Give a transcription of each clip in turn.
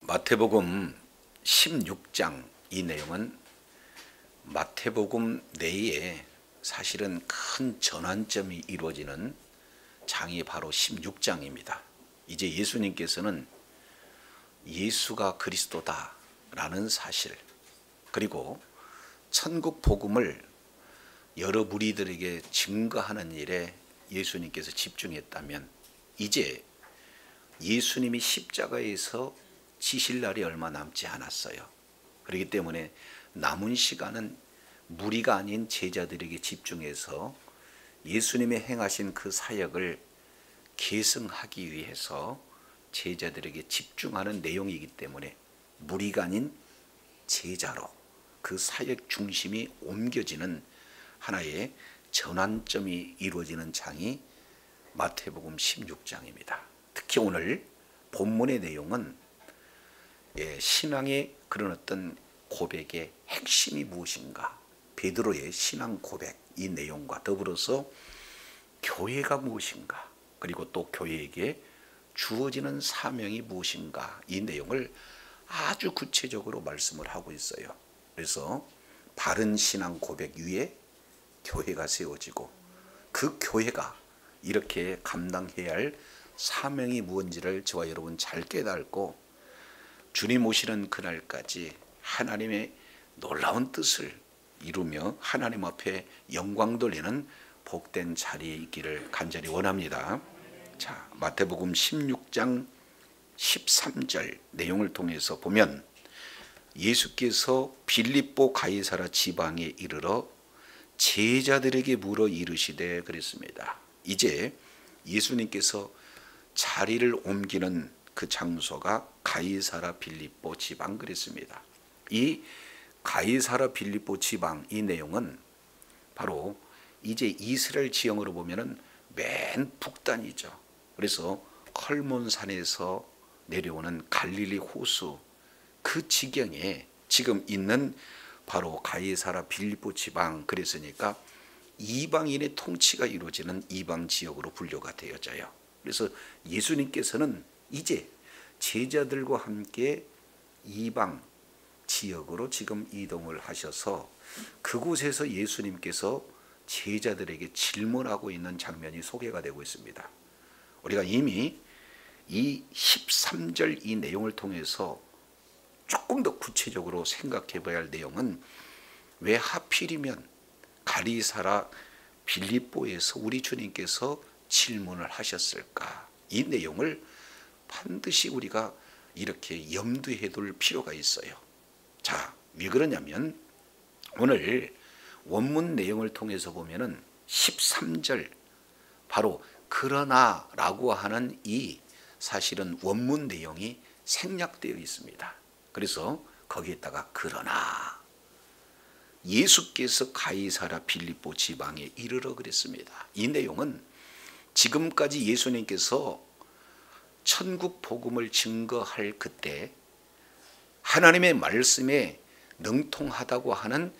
마태복음 16장 이 내용은 마태복음 내에 사실은 큰 전환점이 이루어지는 장이 바로 16장입니다. 이제 예수님께서는 예수가 그리스도다라는 사실, 그리고 천국 복음을 여러 무리들에게 증거하는 일에 예수님께서 집중했다면, 이제 예수님이 십자가에서 지실 날이 얼마 남지 않았어요. 그렇기 때문에 남은 시간은 무리가 아닌 제자들에게 집중해서 예수님의 행하신 그 사역을 계승하기 위해서 제자들에게 집중하는 내용이기 때문에 무리가 아닌 제자로 그 사역 중심이 옮겨지는 하나의 전환점이 이루어지는 장이 마태복음 16장입니다. 특히 오늘 본문의 내용은 신앙의 그런 어떤 고백의 핵심이 무엇인가, 베드로의 신앙 고백 이 내용과 더불어서 교회가 무엇인가, 그리고 또 교회에게 주어지는 사명이 무엇인가, 이 내용을 아주 구체적으로 말씀을 하고 있어요. 그래서 바른 신앙 고백 위에 교회가 세워지고, 그 교회가 이렇게 감당해야 할 사명이 무엇인지를 저와 여러분 잘 깨닫고 주님 오시는 그날까지 하나님의 놀라운 뜻을 이루며 하나님 앞에 영광 돌리는 복된 자리에 있기를 간절히 원합니다. 자, 마태복음 16장 13절 내용을 통해서 보면, 예수께서 빌립보 가이사라 지방에 이르러 제자들에게 물어 이르시되 그랬습니다. 이제 예수님께서 자리를 옮기는 그 장소가 가이사라 빌립보 지방 그랬습니다. 이 가이사라 빌립보 지방 이 내용은 바로 이제 이스라엘 지형으로 보면은 맨 북단이죠. 그래서 헐몬산에서 내려오는 갈릴리 호수 그 지경에 지금 있는 바로 가이사라 빌립보 지방, 그랬으니까 이방인의 통치가 이루어지는 이방 지역으로 분류가 되어져요. 그래서 예수님께서는 이제 제자들과 함께 이방 지역으로 지금 이동을 하셔서 그곳에서 예수님께서 제자들에게 질문하고 있는 장면이 소개가 되고 있습니다. 우리가 이미 이 13절 이 내용을 통해서 조금 더 구체적으로 생각해 봐야 할 내용은, 왜 하필이면 가이사라 빌립보에서 우리 주님께서 질문을 하셨을까, 이 내용을 반드시 우리가 이렇게 염두에 둘 필요가 있어요. 자, 왜 그러냐면 오늘 원문 내용을 통해서 보면은 13절 바로 그러나 라고 하는 이 사실은 원문 내용이 생략되어 있습니다. 그래서 거기에다가 그러나 예수께서 가이사라 빌립보 지방에 이르러 그랬습니다. 이 내용은 지금까지 예수님께서 천국 복음을 증거할 그때 하나님의 말씀에 능통하다고 하는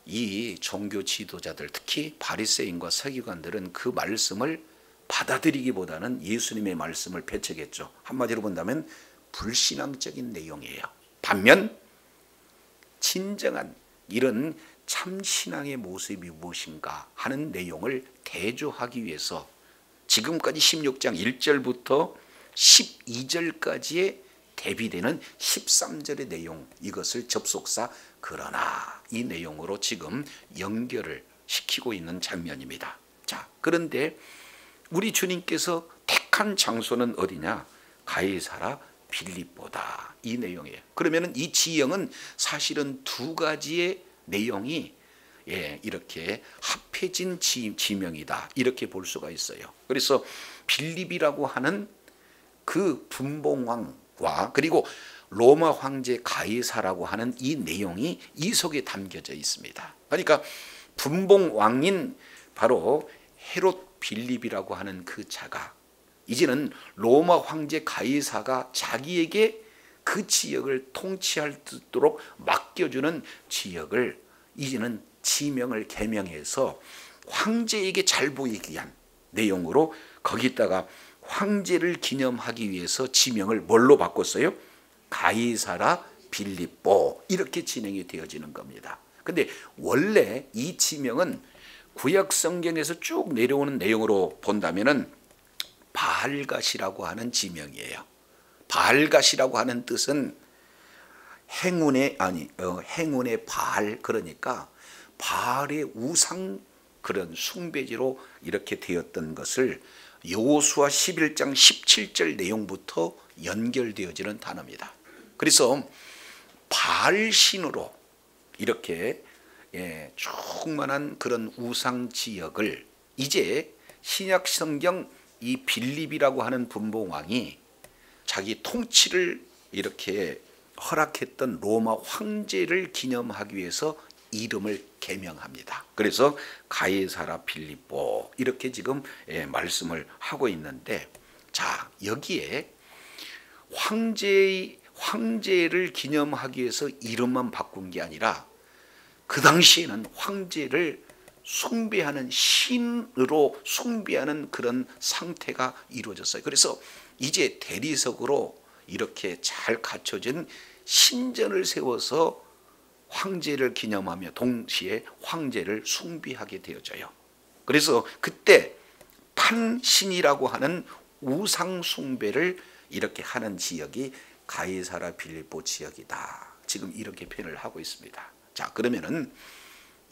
이 종교 지도자들, 특히 바리새인과 서기관들은 그 말씀을 받아들이기보다는 예수님의 말씀을 배척했죠. 한마디로 본다면 불신앙적인 내용이에요. 반면 진정한 이런 참신앙의 모습이 무엇인가 하는 내용을 대조하기 위해서 지금까지 16장 1절부터 12절까지의 대비되는 13절의 내용, 이것을 접속사 그러나 이 내용으로 지금 연결을 시키고 있는 장면입니다. 자, 그런데 우리 주님께서 택한 장소는 어디냐? 가이사라 빌립보다, 이 내용이에요. 그러면 이 지형은 사실은 두 가지의 내용이 이렇게 합해진 지명이다, 이렇게 볼 수가 있어요. 그래서 빌립이라고 하는 그 분봉왕과 그리고 로마 황제 가이사라고 하는 이 내용이 이 속에 담겨져 있습니다. 그러니까 분봉왕인 바로 헤롯 빌립이라고 하는 그 자가 이제는 로마 황제 가이사가 자기에게 그 지역을 통치할 수 있도록 맡겨주는 지역을 이제는 지명을 개명해서 황제에게 잘 보이기 위한 내용으로 거기다가 황제를 기념하기 위해서 지명을 뭘로 바꿨어요? 가이사라 빌립보 이렇게 진행이 되어지는 겁니다. 근데 원래 이 지명은 구약 성경에서 쭉 내려오는 내용으로 본다면은 바알갓이라고 하는 지명이에요. 바알갓이라고 하는 뜻은 행운의 바알, 그러니까 바알의 우상 그런 숭배지로 이렇게 되었던 것을 여호수아 11장 17절 내용부터 연결되어지는 단어입니다. 그래서 바알신으로 이렇게 충만한 그런 우상 지역을 이제 신약 성경 이 빌립이라고 하는 분봉왕이 자기 통치를 이렇게 허락했던 로마 황제를 기념하기 위해서 이름을 개명합니다. 그래서 가이사라 빌립보 이렇게 지금 말씀을 하고 있는데, 자 여기에 황제를 기념하기 위해서 이름만 바꾼 게 아니라 그 당시에는 황제를 숭배하는 신으로 숭배하는 그런 상태가 이루어졌어요. 그래서 이제 대리석으로 이렇게 잘 갖춰진 신전을 세워서 황제를 기념하며 동시에 황제를 숭배하게 되어져요. 그래서 그때 판신이라고 하는 우상 숭배를 이렇게 하는 지역이 가이사라 빌립보 지역이다. 지금 이렇게 표현을 하고 있습니다. 자, 그러면은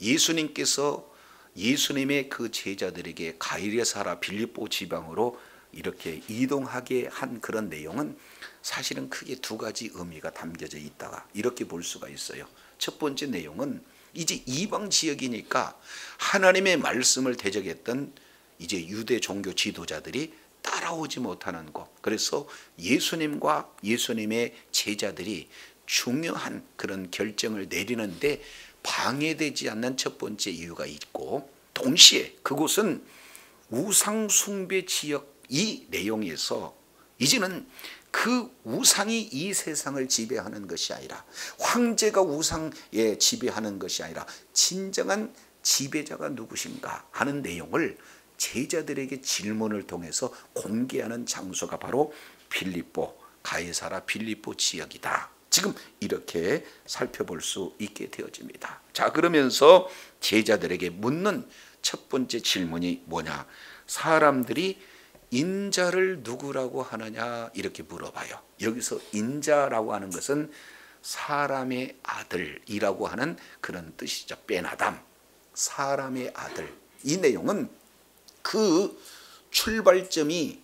예수님께서 예수님의 그 제자들에게 가이사라 빌립보 지방으로 이렇게 이동하게 한 그런 내용은 사실은 크게 두 가지 의미가 담겨져 있다가 이렇게 볼 수가 있어요. 첫 번째 내용은 이제 이방 지역이니까 하나님의 말씀을 대적했던 이제 유대 종교 지도자들이 따라오지 못하는 것. 그래서 예수님과 예수님의 제자들이 중요한 그런 결정을 내리는데 방해되지 않는 첫 번째 이유가 있고, 동시에 그곳은 우상 숭배 지역 이 내용에서 이제는 그 우상이 이 세상을 지배하는 것이 아니라 황제가 우상에 지배하는 것이 아니라 진정한 지배자가 누구신가 하는 내용을 제자들에게 질문을 통해서 공개하는 장소가 바로 빌립보, 가이사라 빌립보 지역이다. 지금 이렇게 살펴볼 수 있게 되어집니다. 자, 그러면서 제자들에게 묻는 첫 번째 질문이 뭐냐? 사람들이 인자를 누구라고 하느냐 이렇게 물어봐요. 여기서 인자라고 하는 것은 사람의 아들이라고 하는 그런 뜻이죠. 베나담, 사람의 아들. 이 내용은 그 출발점이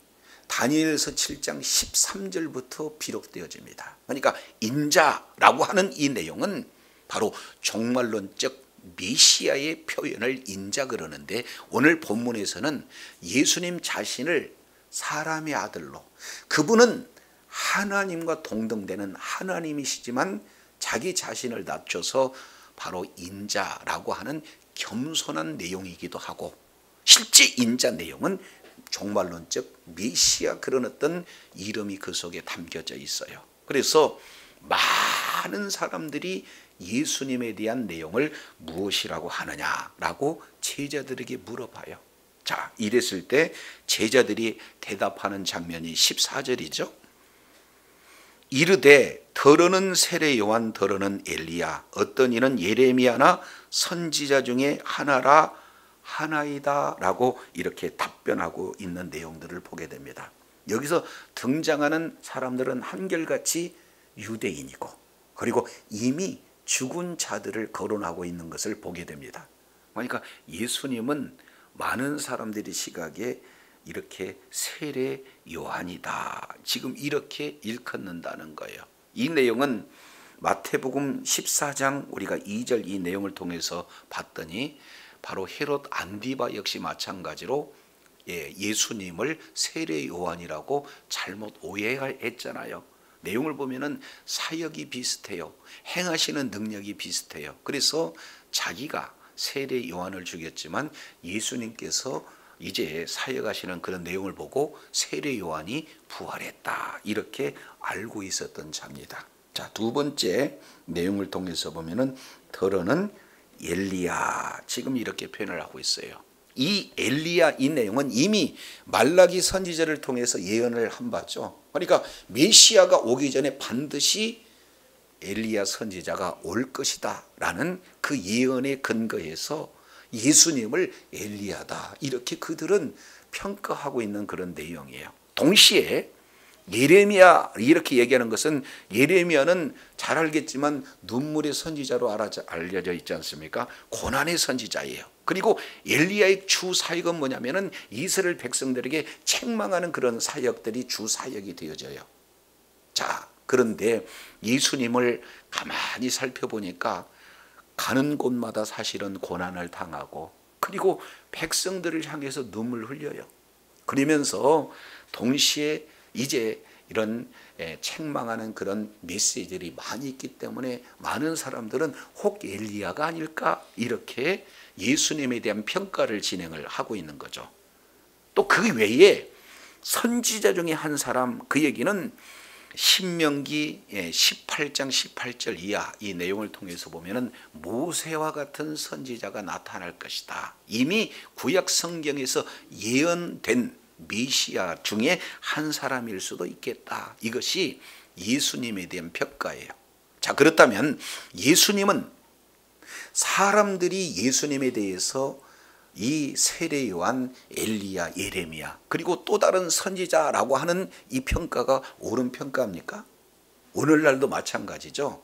다니엘서 7장 13절부터 비록되어집니다. 그러니까 인자라고 하는 이 내용은 바로 종말론적 메시아의 표현을 인자 그러는데, 오늘 본문에서는 예수님 자신을 사람의 아들로, 그분은 하나님과 동등되는 하나님이시지만 자기 자신을 낮춰서 바로 인자라고 하는 겸손한 내용이기도 하고, 실제 인자 내용은 종말론적 메시아 그런 어떤 이름이 그 속에 담겨져 있어요. 그래서 많은 사람들이 예수님에 대한 내용을 무엇이라고 하느냐라고 제자들에게 물어봐요. 자, 이랬을 때 제자들이 대답하는 장면이 14절이죠. 이르되 더러는 세례 요한, 더러는 엘리야, 어떤 이는 예레미야나 선지자 중에 하나이다 라고 이렇게 답변하고 있는 내용들을 보게 됩니다. 여기서 등장하는 사람들은 한결같이 유대인이고, 그리고 이미 죽은 자들을 거론하고 있는 것을 보게 됩니다. 그러니까 예수님은 많은 사람들의 시각에 이렇게 세례 요한이다, 지금 이렇게 일컫는다는 거예요. 이 내용은 마태복음 14장 우리가 2절 이 내용을 통해서 봤더니 바로 헤롯 안디바 역시 마찬가지로 예수님을 세례 요한이라고 잘못 오해했잖아요. 내용을 보면은 사역이 비슷해요. 행하시는 능력이 비슷해요. 그래서 자기가 세례 요한을 죽였지만 예수님께서 이제 사역하시는 그런 내용을 보고 세례 요한이 부활했다, 이렇게 알고 있었던 자입니다. 자, 두 번째 내용을 통해서 보면은 더러는 엘리야, 지금 이렇게 표현을 하고 있어요. 이 엘리야 이 내용은 이미 말라기 선지자를 통해서 예언을 한 바죠. 그러니까 메시아가 오기 전에 반드시 엘리야 선지자가 올 것이다 라는 그 예언에 근거해서 예수님을 엘리야다 이렇게 그들은 평가하고 있는 그런 내용이에요. 동시에 예레미야 이렇게 얘기하는 것은 예레미야는 잘 알겠지만 눈물의 선지자로 알려져 있지 않습니까? 고난의 선지자예요. 그리고 엘리야의 주 사역은 뭐냐면은 이스라엘 백성들에게 책망하는 그런 사역들이 주 사역이 되어져요. 자, 그런데 예수님을 가만히 살펴보니까 가는 곳마다 사실은 고난을 당하고 그리고 백성들을 향해서 눈물 흘려요. 그러면서 동시에 이제 이런 책망하는 그런 메시지들이 많이 있기 때문에 많은 사람들은 혹 엘리야가 아닐까 이렇게 예수님에 대한 평가를 진행을 하고 있는 거죠. 또 그 외에 선지자 중에 한 사람, 그 얘기는 신명기 18장 18절 이하 이 내용을 통해서 보면은 모세와 같은 선지자가 나타날 것이다. 이미 구약 성경에서 예언된 메시아 중에 한 사람일 수도 있겠다. 이것이 예수님에 대한 평가예요. 자, 그렇다면 예수님은 사람들이 예수님에 대해서 이 세례 요한, 엘리야, 예레미야 그리고 또 다른 선지자라고 하는 이 평가가 옳은 평가입니까? 오늘날도 마찬가지죠.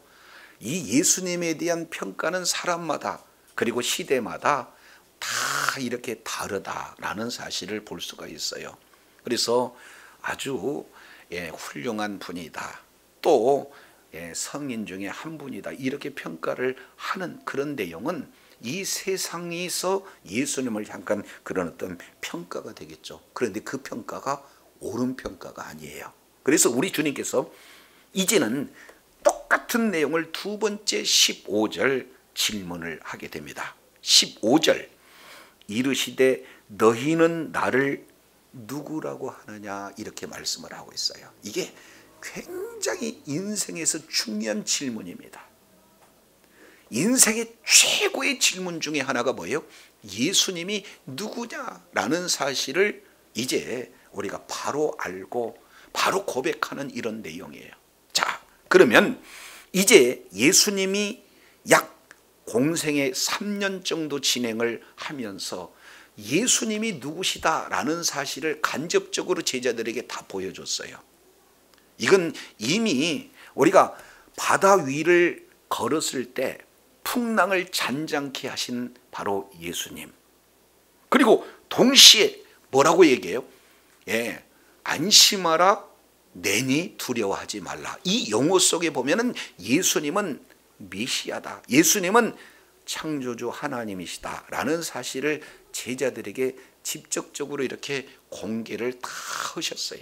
이 예수님에 대한 평가는 사람마다 그리고 시대마다 다 이렇게 다르다라는 사실을 볼 수가 있어요. 그래서 아주 훌륭한 분이다. 또 성인 중에 한 분이다. 이렇게 평가를 하는 그런 내용은 이 세상에서 예수님을 향한 그런 어떤 평가가 되겠죠. 그런데 그 평가가 옳은 평가가 아니에요. 그래서 우리 주님께서 이제는 똑같은 내용을 두 번째 15절 질문을 하게 됩니다. 15절 이르시되 너희는 나를 누구라고 하느냐 이렇게 말씀을 하고 있어요. 이게 굉장히 인생에서 중요한 질문입니다. 인생의 최고의 질문 중에 하나가 뭐예요? 예수님이 누구냐라는 사실을 이제 우리가 바로 알고 바로 고백하는 이런 내용이에요. 자, 그러면 이제 예수님이 약 공생의 3년 정도 진행을 하면서 예수님이 누구시다라는 사실을 간접적으로 제자들에게 다 보여줬어요. 이건 이미 우리가 바다 위를 걸었을 때 풍랑을 잔잔케 하신 바로 예수님. 그리고 동시에 뭐라고 얘기해요? 안심하라 내니 두려워하지 말라. 이 용어 속에 보면은 예수님은 메시아다. 예수님은 창조주 하나님이시다 라는 사실을 제자들에게 직접적으로 이렇게 공개를 다 하셨어요.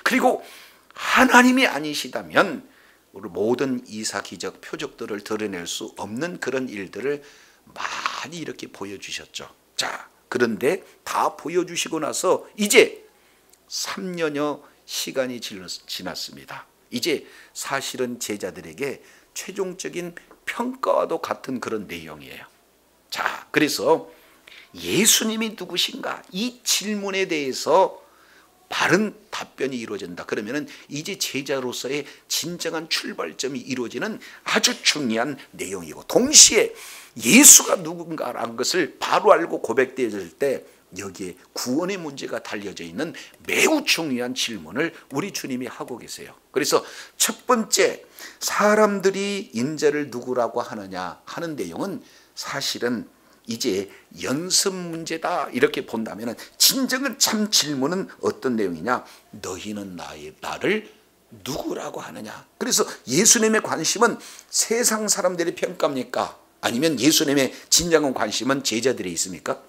그리고 하나님이 아니시다면 우리 모든 이사 기적 표적들을 드러낼 수 없는 그런 일들을 많이 이렇게 보여주셨죠. 자, 그런데 다 보여주시고 나서 이제 3년여 시간이 지났습니다. 이제 사실은 제자들에게 최종적인 평가와도 같은 그런 내용이에요. 자, 그래서 예수님이 누구신가 이 질문에 대해서 바른 답변이 이루어진다. 그러면은 이제 제자로서의 진정한 출발점이 이루어지는 아주 중요한 내용이고 동시에 예수가 누군가라는 것을 바로 알고 고백되어질 때 여기에 구원의 문제가 달려져 있는 매우 중요한 질문을 우리 주님이 하고 계세요. 그래서 첫 번째 사람들이 인자를 누구라고 하느냐 하는 내용은 사실은 이제 연습 문제다 이렇게 본다면 진정한 참 질문은 어떤 내용이냐? 너희는 나를 누구라고 하느냐? 그래서 예수님의 관심은 세상 사람들의 평가입니까? 아니면 예수님의 진정한 관심은 제자들에 있습니까?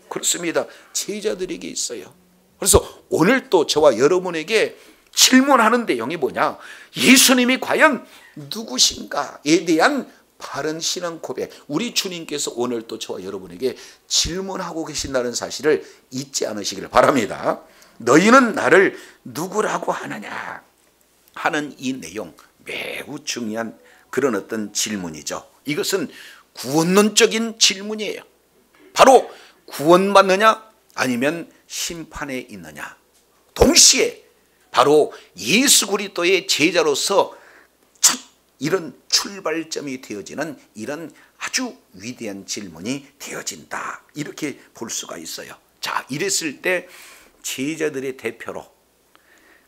그렇습니다. 제자들에게 있어요. 그래서 오늘 또 저와 여러분에게 질문하는 내용이 뭐냐? 예수님이 과연 누구신가에 대한 바른 신앙 고백. 우리 주님께서 오늘 또 저와 여러분에게 질문하고 계신다는 사실을 잊지 않으시기를 바랍니다. 너희는 나를 누구라고 하느냐 하는 이 내용 매우 중요한 그런 어떤 질문이죠. 이것은 구원론적인 질문이에요. 바로 구원받느냐 아니면 심판에 있느냐. 동시에 바로 예수 그리스도의 제자로서 첫 이런 출발점이 되어지는 이런 아주 위대한 질문이 되어진다. 이렇게 볼 수가 있어요. 자, 이랬을 때 제자들의 대표로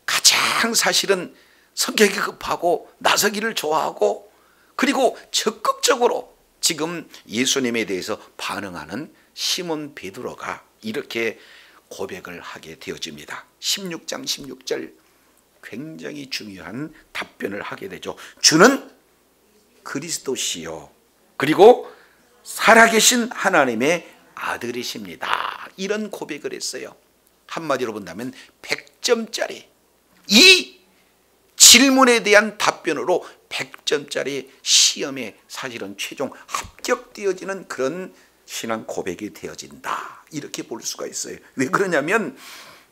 가장 사실은 성격이 급하고 나서기를 좋아하고 그리고 적극적으로 지금 예수님에 대해서 반응하는 시몬 베드로가 이렇게 고백을 하게 되어집니다. 16장 16절 굉장히 중요한 답변을 하게 되죠. 주는 그리스도시요 그리고 살아계신 하나님의 아들이십니다. 이런 고백을 했어요. 한마디로 본다면 100점짜리 이 질문에 대한 답변으로 100점짜리 시험에 사실은 최종 합격되어지는 그런 신앙 고백이 되어진다. 이렇게 볼 수가 있어요. 왜 그러냐면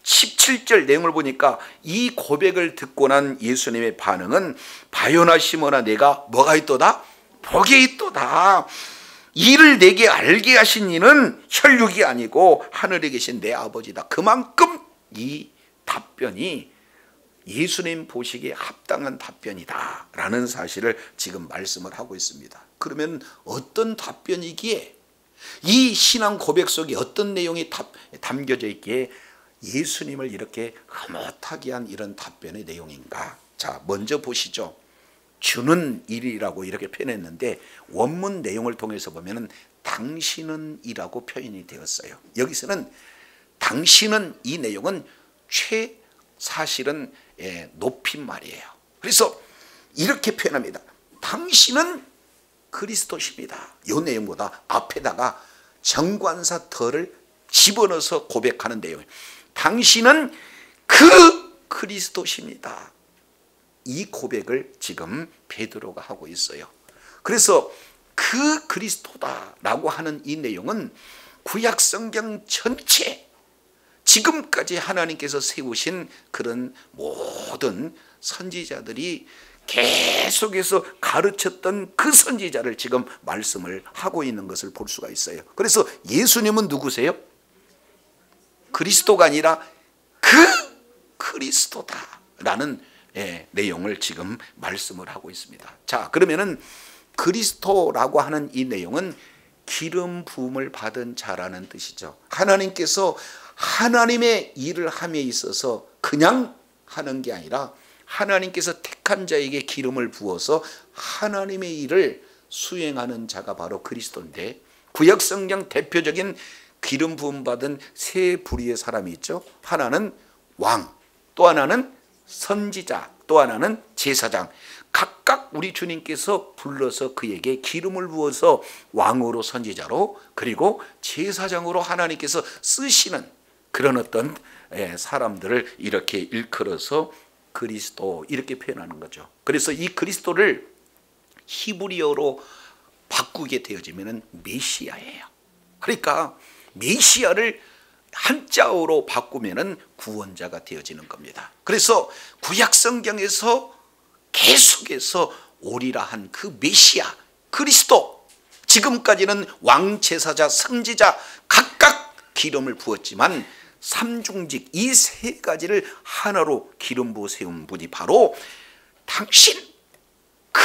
17절 내용을 보니까 이 고백을 듣고 난 예수님의 반응은 바요나 시몬아 내가 뭐가 있도다? 복이 있도다. 이를 내게 알게 하신 이는 혈육이 아니고 하늘에 계신 내 아버지다. 그만큼 이 답변이 예수님 보시기에 합당한 답변이다 라는 사실을 지금 말씀을 하고 있습니다. 그러면 어떤 답변이기에 이 신앙 고백 속에 어떤 내용이 담겨져 있기에 예수님을 이렇게 흐뭇하게 한 이런 답변의 내용인가? 자, 먼저 보시죠. 주는 일이라고 이렇게 표현했는데 원문 내용을 통해서 보면은 당신은 이라고 표현이 되었어요. 여기서는 당신은 이 내용은 사실은 높임말이에요. 그래서 이렇게 표현합니다. 당신은 그리스도십니다. 이 내용보다 앞에다가 정관사 덜을 집어넣어서 고백하는 내용이에요. 당신은 그 그리스도십니다. 이 고백을 지금 베드로가 하고 있어요. 그래서 그 그리스도다라고 하는 이 내용은 구약 성경 전체 지금까지 하나님께서 세우신 그런 모든 선지자들이 계속해서 가르쳤던 그 선지자를 지금 말씀을 하고 있는 것을 볼 수가 있어요. 그래서 예수님은 누구세요? 그리스도가 아니라 그 그리스도다라는 내용을 지금 말씀을 하고 있습니다. 자, 그러면은 그리스도라고 하는 이 내용은 기름 부음을 받은 자라는 뜻이죠. 하나님께서 하나님의 일을 함에 있어서 그냥 하는 게 아니라 하나님께서 택한 자에게 기름을 부어서 하나님의 일을 수행하는 자가 바로 그리스도인데, 구약 성경 대표적인 기름 부음 받은 세 부류의 사람이 있죠. 하나는 왕, 또 하나는 선지자, 또 하나는 제사장. 각각 우리 주님께서 불러서 그에게 기름을 부어서 왕으로, 선지자로, 그리고 제사장으로 하나님께서 쓰시는 그런 어떤 사람들을 이렇게 일컬어서 그리스도 이렇게 표현하는 거죠. 그래서 이 그리스도를 히브리어로 바꾸게 되어지면 메시아예요. 그러니까 메시아를 한자어로 바꾸면 구원자가 되어지는 겁니다. 그래서 구약 성경에서 계속해서 오리라 한 그 메시아 그리스도, 지금까지는 왕, 제사자, 선지자 각각 기름을 부었지만 삼중직 이 세 가지를 하나로 기름 부어 세운 분이 바로 당신 그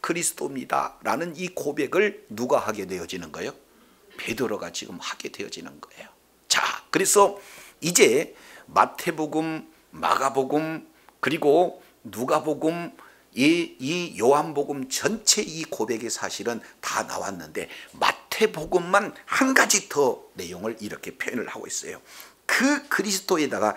그리스도입니다 라는 이 고백을 누가 하게 되어지는 거예요? 베드로가 지금 하게 되어지는 거예요. 자, 그래서 이제 마태복음, 마가복음, 그리고 누가복음, 이 요한복음 전체 이 고백이 사실은 다 나왔는데 마태복음만 한 가지 더 내용을 이렇게 표현을 하고 있어요. 그 그리스도에다가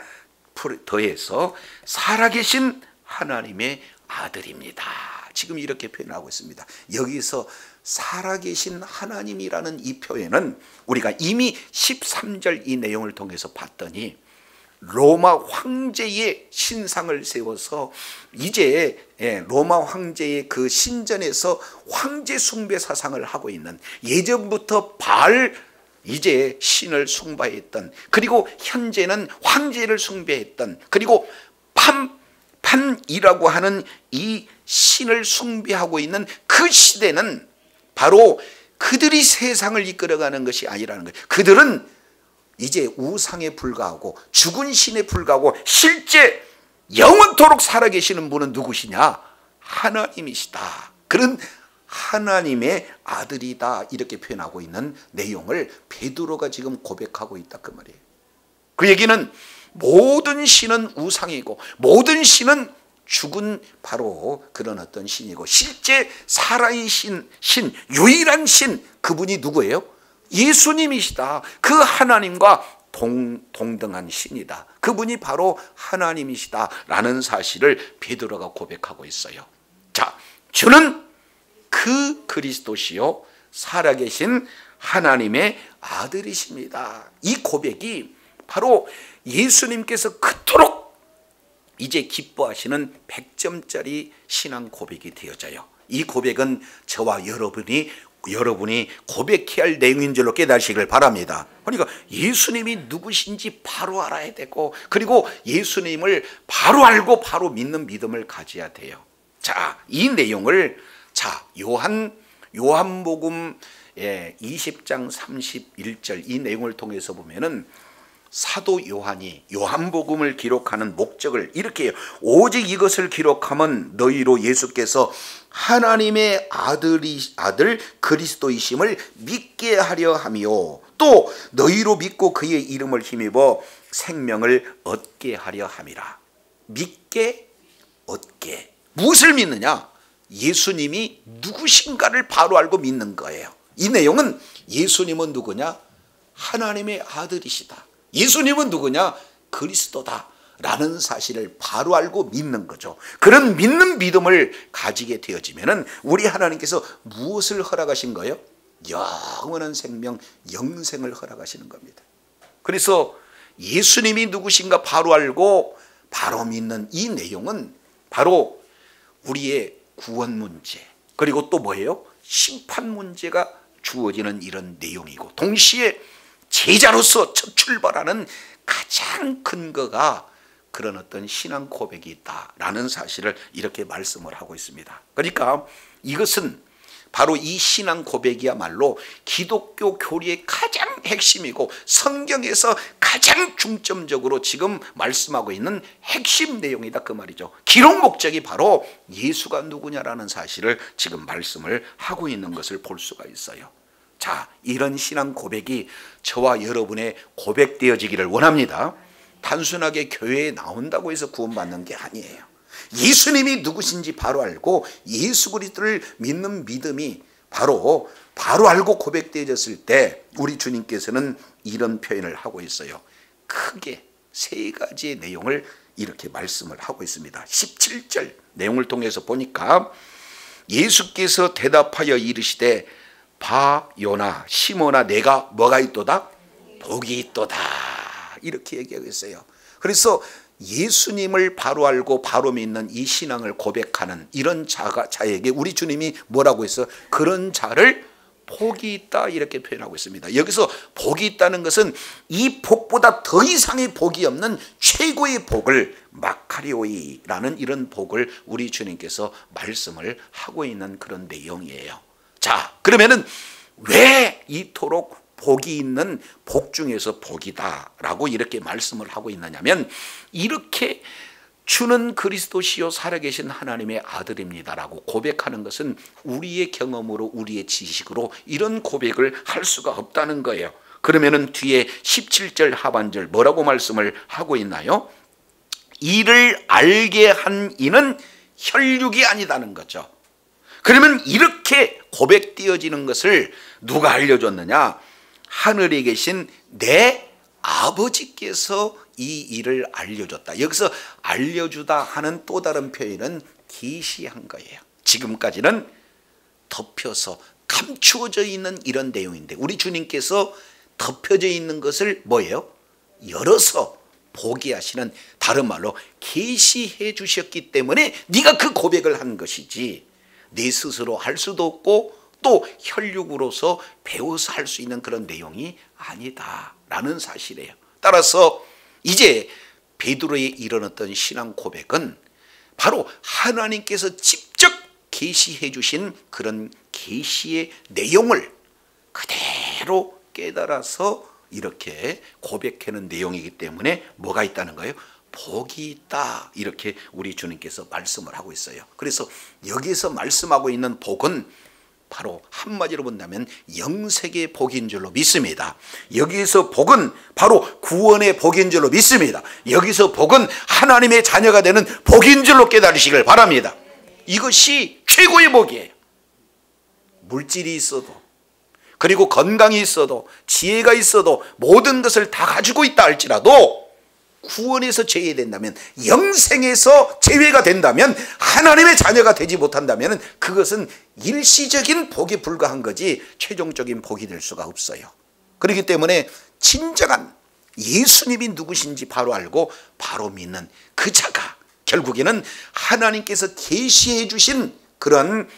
더해서 살아계신 하나님의 아들입니다. 지금 이렇게 표현하고 있습니다. 여기서 살아계신 하나님이라는 이 표현은 우리가 이미 13절 이 내용을 통해서 봤더니 로마 황제의 신상을 세워서 이제 로마 황제의 그 신전에서 황제 숭배 사상을 하고 있는, 예전부터 바알 이제 신을 숭배했던, 그리고 현재는 황제를 숭배했던, 그리고 판이라고 하는 이 신을 숭배하고 있는 그 시대는 바로 그들이 세상을 이끌어가는 것이 아니라는 거예요. 그들은 이제 우상에 불과하고 죽은 신에 불과하고 실제 영원토록 살아계시는 분은 누구시냐? 하나님이시다. 그런 하나님의 아들이다, 이렇게 표현하고 있는 내용을 베드로가 지금 고백하고 있다, 그 말이에요. 그 얘기는 모든 신은 우상이고 모든 신은 죽은 바로 그런 어떤 신이고 실제 살아계신 신, 유일한 신, 그분이 누구예요? 예수님이시다. 그 하나님과 동등한 신이다. 그분이 바로 하나님이시다 라는 사실을 베드로가 고백하고 있어요. 자, 주는 그 그리스도시요 살아계신 하나님의 아들이십니다. 이 고백이 바로 예수님께서 그토록 이제 기뻐하시는 100점짜리 신앙 고백이 되어져요. 이 고백은 저와 여러분이 고백해야 할 내용인 줄로 깨달으시길 바랍니다. 그러니까 예수님이 누구신지 바로 알아야 되고, 그리고 예수님을 바로 알고 바로 믿는 믿음을 가져야 돼요. 자, 이 내용을 요한복음 20장 31절 이 내용을 통해서 보면은 사도 요한이 요한복음을 기록하는 목적을 이렇게 해요. 오직 이것을 기록하면 너희로 예수께서 하나님의 아들 그리스도이심을 믿게 하려 함이요 또 너희로 믿고 그의 이름을 힘입어 생명을 얻게 하려 함이라. 믿게, 얻게. 무엇을 믿느냐? 예수님이 누구신가를 바로 알고 믿는 거예요. 이 내용은 예수님은 누구냐? 하나님의 아들이시다. 예수님은 누구냐? 그리스도다 라는 사실을 바로 알고 믿는 거죠. 그런 믿는 믿음을 가지게 되어지면은 우리 하나님께서 무엇을 허락하신 거예요? 영원한 생명, 영생을 허락하시는 겁니다. 그래서 예수님이 누구신가 바로 알고 바로 믿는 이 내용은 바로 우리의 구원 문제, 그리고 또 뭐예요? 심판 문제가 주어지는 이런 내용이고, 동시에 제자로서 첫 출발하는 가장 근거가 그런 어떤 신앙 고백이 있다라는 사실을 이렇게 말씀을 하고 있습니다. 그러니까 이것은 바로 이 신앙 고백이야말로 기독교 교리의 가장 핵심이고 성경에서 가장 중점적으로 지금 말씀하고 있는 핵심 내용이다, 그 말이죠. 기록 목적이 바로 예수가 누구냐라는 사실을 지금 말씀을 하고 있는 것을 볼 수가 있어요. 자, 이런 신앙 고백이 저와 여러분의 고백되어지기를 원합니다. 단순하게 교회에 나온다고 해서 구원받는 게 아니에요. 예수님이 누구신지 바로 알고 예수 그리스도를 믿는 믿음이 바로 알고 고백되어졌을 때 우리 주님께서는 이런 표현을 하고 있어요. 크게 세 가지의 내용을 이렇게 말씀을 하고 있습니다. 17절 내용을 통해서 보니까 예수께서 대답하여 이르시되 바요나 시몬아 내가 뭐가 있도다? 복이 있도다, 이렇게 얘기하고 있어요. 그래서 예수님을 바로 알고 바로 믿는 이 신앙을 고백하는 이런 자에게 우리 주님이 뭐라고 했어요? 그런 자를 복이 있다, 이렇게 표현하고 있습니다. 여기서 복이 있다는 것은 이 복보다 더 이상의 복이 없는 최고의 복을 마카리오이라는 이런 복을 우리 주님께서 말씀을 하고 있는 그런 내용이에요. 자, 그러면은 왜 이토록 복이 있는 복 중에서 복이다라고 이렇게 말씀을 하고 있느냐면, 이렇게 주는 그리스도시요 살아계신 하나님의 아들입니다라고 고백하는 것은 우리의 경험으로 우리의 지식으로 이런 고백을 할 수가 없다는 거예요. 그러면은 뒤에 17절 하반절 뭐라고 말씀을 하고 있나요? 이를 알게 한 이는 혈육이 아니다는 거죠. 그러면 이렇게 고백되어지는 것을 누가 알려줬느냐? 하늘에 계신 내 아버지께서 이 일을 알려줬다. 여기서 알려주다 하는 또 다른 표현은 계시한 거예요. 지금까지는 덮여서 감추어져 있는 이런 내용인데 우리 주님께서 덮여져 있는 것을 뭐예요? 열어서 보게 하시는, 다른 말로 계시해 주셨기 때문에 네가 그 고백을 한 것이지 네 스스로 할 수도 없고 또 혈육으로서 배워서 할 수 있는 그런 내용이 아니다라는 사실이에요. 따라서 이제 베드로의 이런 어떤 신앙 고백은 바로 하나님께서 직접 계시해 주신 그런 계시의 내용을 그대로 깨달아서 이렇게 고백하는 내용이기 때문에 뭐가 있다는 거예요? 복이 있다, 이렇게 우리 주님께서 말씀을 하고 있어요. 그래서 여기서 말씀하고 있는 복은 바로 한마디로 본다면 영생의 복인 줄로 믿습니다. 여기서 복은 바로 구원의 복인 줄로 믿습니다. 여기서 복은 하나님의 자녀가 되는 복인 줄로 깨달으시길 바랍니다. 이것이 최고의 복이에요. 물질이 있어도, 그리고 건강이 있어도, 지혜가 있어도, 모든 것을 다 가지고 있다 할지라도 구원에서 제외된다면, 영생에서 제외가 된다면, 하나님의 자녀가 되지 못한다면 그것은 일시적인 복에 불과한 거지 최종적인 복이 될 수가 없어요. 그렇기 때문에 진정한 예수님이 누구신지 바로 알고 바로 믿는 그 자가 결국에는 하나님께서 계시해 주신 그런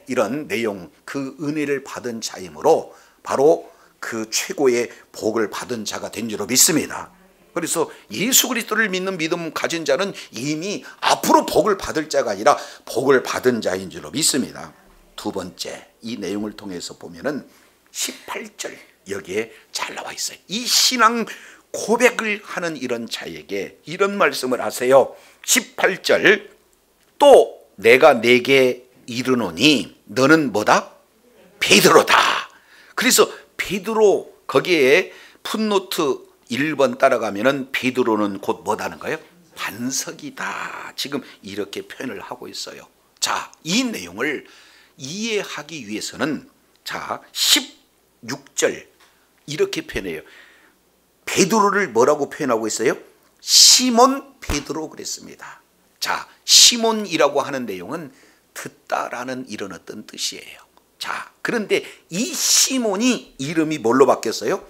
이런 내용, 그 은혜를 받은 자이므로 바로 그 최고의 복을 받은 자가 된 줄로 믿습니다. 그래서 예수 그리스도를 믿는 믿음 가진 자는 이미 앞으로 복을 받을 자가 아니라 복을 받은 자인 줄로 믿습니다. 두 번째, 이 내용을 통해서 보면은 18절 여기에 잘 나와 있어요. 이 신앙 고백을 하는 이런 자에게 이런 말씀을 하세요. 18절, 또 내가 내게 이르노니 너는 뭐다? 베드로다. 그래서 베드로, 거기에 풋노트 1번 따라가면은 베드로는 곧 뭐다는 거예요? 반석이다. 지금 이렇게 표현을 하고 있어요. 자, 이 내용을 이해하기 위해서는 자 16절 이렇게 표현해요. 베드로를 뭐라고 표현하고 있어요? 시몬 베드로 그랬습니다. 자, 시몬이라고 하는 내용은 듣다라는 이런 어떤 뜻이에요. 자, 그런데 이 시몬이 이름이 뭘로 바뀌었어요?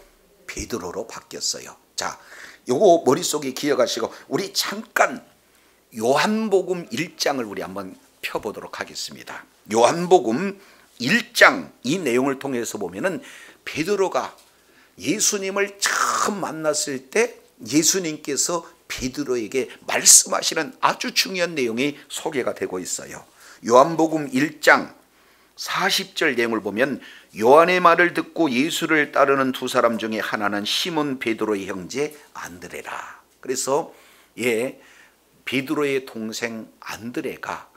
베드로로 바뀌었어요. 자, 요거 머릿속에 기억하시고 우리 잠깐 요한복음 1장을 우리 한번 펴보도록 하겠습니다. 요한복음 1장 이 내용을 통해서 보면은 베드로가 예수님을 처음 만났을 때 예수님께서 베드로에게 말씀하시는 아주 중요한 내용이 소개가 되고 있어요. 요한복음 1장 40절 내용을 보면 요한의 말을 듣고 예수를 따르는 두 사람 중에 하나는 시몬 베드로의 형제 안드레라. 그래서 베드로의 동생 안드레가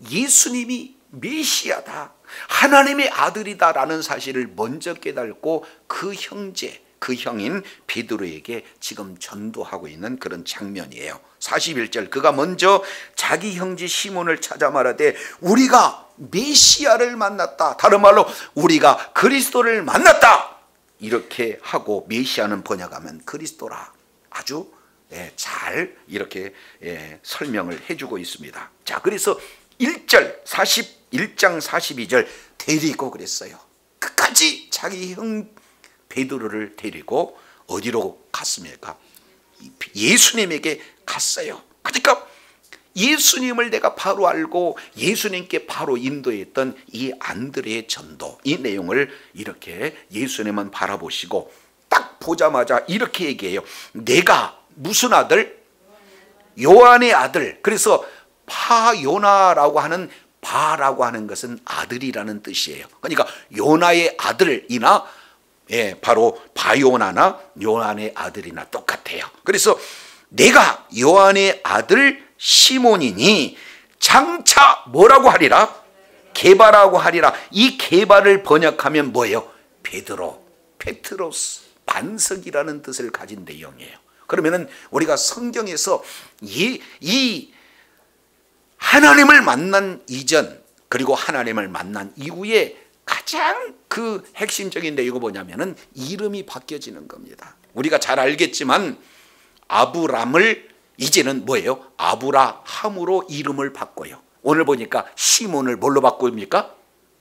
예수님이 메시아다, 하나님의 아들이다라는 사실을 먼저 깨닫고 그 형제, 그 형인 베드로에게 지금 전도하고 있는 그런 장면이에요. 41절, 그가 먼저 자기 형제 시몬을 찾아 말하되 우리가 메시아를 만났다, 다른 말로 우리가 그리스도를 만났다, 이렇게 하고 메시아는 번역하면 그리스도라. 아주 잘 이렇게 설명을 해주고 있습니다. 자, 그래서 41장 42절 데리고 그랬어요. 끝까지 자기 형 베드로를 데리고 어디로 갔습니까? 예수님에게 갔어요. 그러니까 예수님을 내가 바로 알고 예수님께 바로 인도했던 이 안드레의 전도, 이 내용을 이렇게 예수님은 바라보시고 딱 보자마자 이렇게 얘기해요. 내가 무슨 아들? 요한의 아들. 그래서 파요나라고 하는, 바라고 하는 것은 아들이라는 뜻이에요. 그러니까 요나의 아들이나 바로 바요나나 요한의 아들이나 똑같아요. 그래서 내가 요한의 아들 시몬이니 장차 뭐라고 하리라? 게바라고 하리라. 이 게바를 번역하면 뭐예요? 베드로, 페트로스, 반석이라는 뜻을 가진 내용이에요. 그러면은 우리가 성경에서 이 하나님을 만난 이전 그리고 하나님을 만난 이후에 가장 그 핵심적인 내용이 뭐냐면은 이름이 바뀌어지는 겁니다. 우리가 잘 알겠지만 아브람을 이제는 뭐예요? 아브라함으로 이름을 바꿔요. 오늘 보니까 시몬을 뭘로 바꿉니까?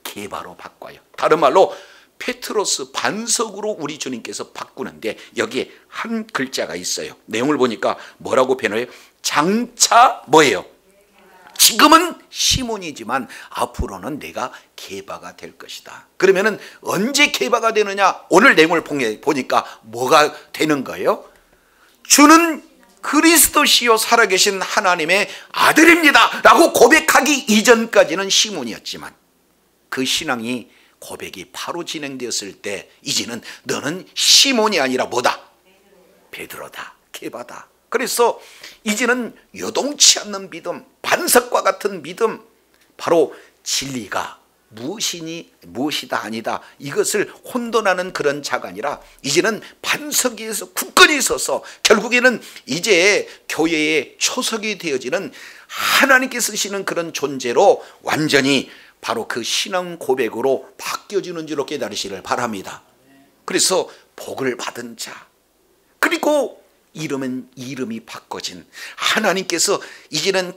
게바로 바꿔요. 다른 말로 페트로스, 반석으로 우리 주님께서 바꾸는데 여기에 한 글자가 있어요. 내용을 보니까 뭐라고 표현해요? 장차 뭐예요? 지금은 시몬이지만 앞으로는 내가 게바가 될 것이다. 그러면은 언제 게바가 되느냐? 오늘 내용을 보니까 뭐가 되는 거예요? 주는 그리스도시요 살아계신 하나님의 아들입니다 라고 고백하기 이전까지는 시몬이었지만 그 신앙이 고백이 바로 진행되었을 때 이제는 너는 시몬이 아니라 뭐다? 베드로다, 게바다. 그래서 이제는 요동치 않는 믿음, 반석과 같은 믿음, 바로 진리가 무엇이니 무엇이다 아니다 이것을 혼돈하는 그런 자가 아니라 이제는 반석 위에서 굳건히 서서 결국에는 이제 교회의 초석이 되어지는 하나님께 쓰시는 그런 존재로 완전히 바로 그 신앙 고백으로 바뀌어지는 줄로 깨달으시를 바랍니다. 그래서 복을 받은 자, 그리고 이름은 이름이 바꿔진 하나님께서 이제는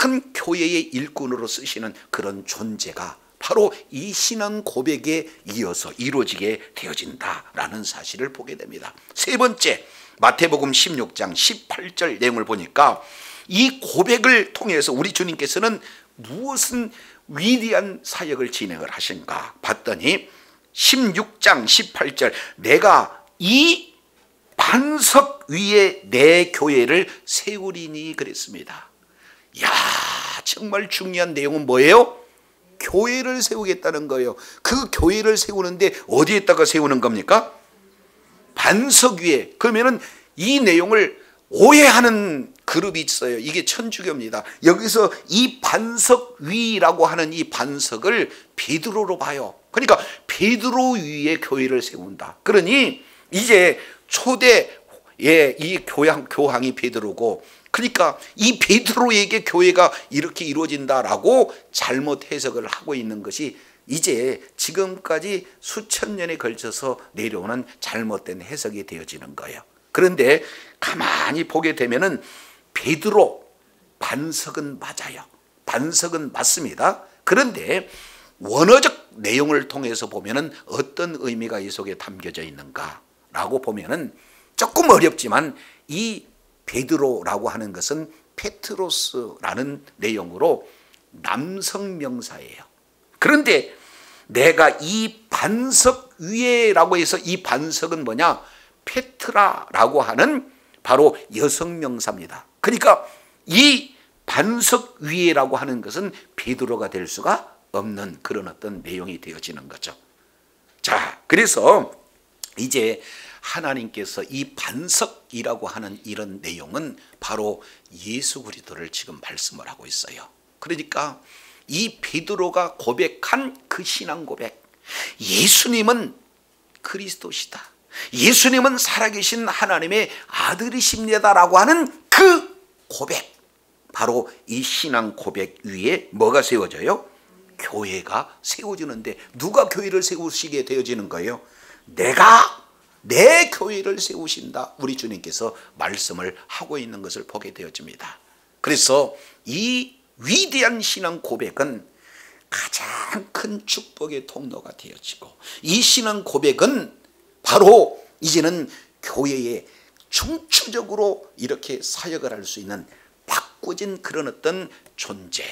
큰 교회의 일꾼으로 쓰시는 그런 존재가 바로 이 신앙 고백에 이어서 이루어지게 되어진다라는 사실을 보게 됩니다. 세 번째, 마태복음 16장 18절 내용을 보니까 이 고백을 통해서 우리 주님께서는 무엇은 위대한 사역을 진행을 하신가 봤더니 16장 18절 내가 이 반석 위에 내 교회를 세우리니 그랬습니다. 야, 정말 중요한 내용은 뭐예요? 교회를 세우겠다는 거예요. 그 교회를 세우는데 어디에다가 세우는 겁니까? 반석 위에. 그러면은 이 내용을 오해하는 그룹이 있어요. 이게 천주교입니다. 여기서 이 반석 위라고 하는 이 반석을 베드로로 봐요. 그러니까 베드로 위에 교회를 세운다. 그러니 이제 초대의 이 교황이 베드로고, 그러니까 이 베드로에게 교회가 이렇게 이루어진다라고 잘못 해석을 하고 있는 것이 이제 지금까지 수천 년에 걸쳐서 내려오는 잘못된 해석이 되어지는 거예요. 그런데 가만히 보게 되면은 베드로 반석은 맞아요. 반석은 맞습니다. 그런데 원어적 내용을 통해서 보면은 어떤 의미가 이 속에 담겨져 있는가라고 보면은 조금 어렵지만 이 베드로라고 하는 것은 페트로스라는 내용으로 남성 명사예요. 그런데 내가 이 반석 위에라고 해서 이 반석은 뭐냐? 페트라라고 하는 바로 여성 명사입니다. 그러니까 이 반석 위에라고 하는 것은 베드로가 될 수가 없는 그런 어떤 내용이 되어지는 거죠. 자, 그래서 이제 하나님께서 이 반석이라고 하는 이런 내용은 바로 예수 그리스도를 지금 말씀을 하고 있어요. 그러니까 이 베드로가 고백한 그 신앙 고백, 예수님은 그리스도시다, 예수님은 살아계신 하나님의 아들이십니다라고 하는 그 고백, 바로 이 신앙 고백 위에 뭐가 세워져요? 교회가 세워지는데 누가 교회를 세우시게 되어지는 거예요? 내가 내 교회를 세우신다, 우리 주님께서 말씀을 하고 있는 것을 보게 되어집니다. 그래서 이 위대한 신앙 고백은 가장 큰 축복의 통로가 되어지고, 이 신앙 고백은 바로 이제는 교회에 중추적으로 이렇게 사역을 할 수 있는 바꿔진 그런 어떤 존재,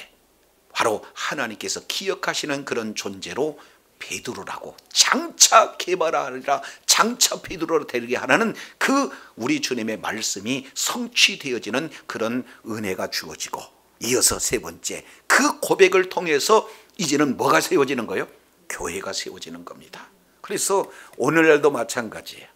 바로 하나님께서 기억하시는 그런 존재로 베드로라고, 장차 게바라라 장차 베드로로 되게 하라는 그 우리 주님의 말씀이 성취되어지는 그런 은혜가 주어지고, 이어서 세 번째, 그 고백을 통해서 이제는 뭐가 세워지는 거예요? 교회가 세워지는 겁니다. 그래서 오늘날도 마찬가지예요.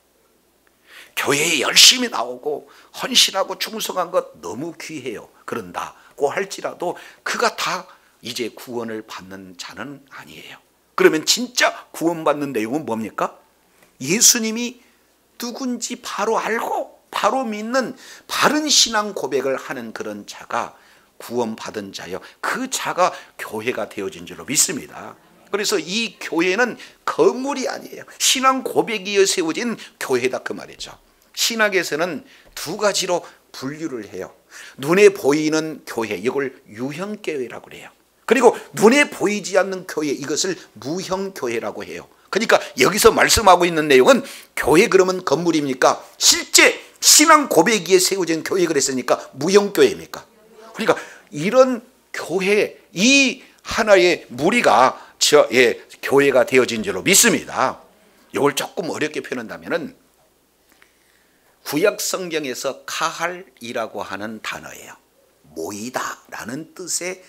교회에 열심히 나오고 헌신하고 충성한 것 너무 귀해요. 그런다고 할지라도 그가 다 이제 구원을 받는 자는 아니에요. 그러면 진짜 구원받는 내용은 뭡니까? 예수님이 누군지 바로 알고 바로 믿는 바른 신앙 고백을 하는 그런 자가 구원받은 자요, 그 자가 교회가 되어진 줄로 믿습니다. 그래서 이 교회는 건물이 아니에요. 신앙 고백이어 세워진 교회다, 그 말이죠. 신학에서는 두 가지로 분류를 해요. 눈에 보이는 교회, 이걸 유형교회라고 해요. 그리고 눈에 보이지 않는 교회, 이것을 무형교회라고 해요. 그러니까 여기서 말씀하고 있는 내용은 교회 그러면 건물입니까? 실제 신앙 고백에 세워진 교회 그랬으니까 무형교회입니까? 그러니까 이런 교회, 이 하나의 무리가 교회가 되어진 줄로 믿습니다. 이걸 조금 어렵게 표현한다면은 구약 성경에서 카할이라고 하는 단어예요. 모이다라는 뜻의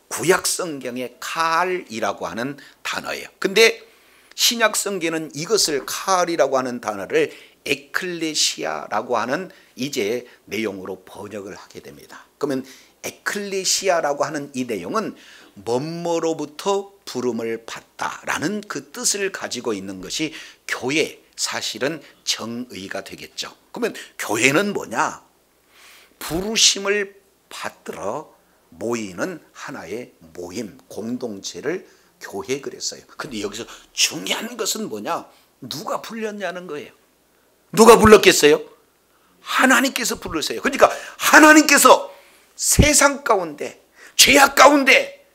구약 성경의 카할이라고 하는 단어예요. 근데 신약 성경은 이것을 카알이라고 하는 단어를 에클레시아라고 하는 이제 내용으로 번역을 하게 됩니다. 그러면 에클레시아라고 하는 이 내용은 뭐뭐로부터 부름을 받다라는 그 뜻을 가지고 있는 것이 교회, 사실은 정의가 되겠죠. 그러면 교회는 뭐냐? 부르심을 받들어 모이는 하나의 모임, 공동체를 교회 그랬어요. 근데 여기서 중요한 것은 뭐냐? 누가 불렀냐는 거예요. 누가 불렀겠어요? 하나님께서 부르세요. 그러니까 하나님께서 세상 가운데, 죄악 가운데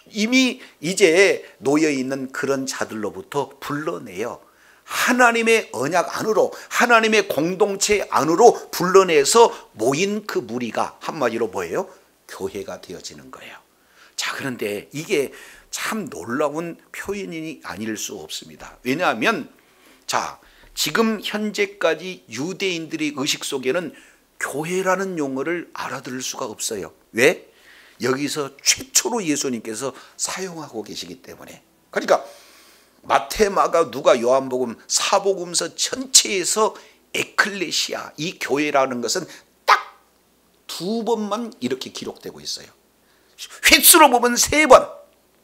이미 이제 놓여있는 그런 자들로부터 불러내요. 하나님의 언약 안으로, 하나님의 공동체 안으로 불러내서 모인 그 무리가 한마디로 뭐예요? 교회가 되어지는 거예요. 자, 그런데 이게 참 놀라운 표현이 아닐 수 없습니다. 왜냐하면 자, 지금 현재까지 유대인들의 의식 속에는 교회라는 용어를 알아들을 수가 없어요. 왜? 여기서 최초로 예수님께서 사용하고 계시기 때문에. 그러니까 마태, 마가, 누가, 요한복음, 사복음서 전체에서 에클레시아, 이 교회라는 것은 딱 2번만 이렇게 기록되고 있어요. 횟수로 보면 3번.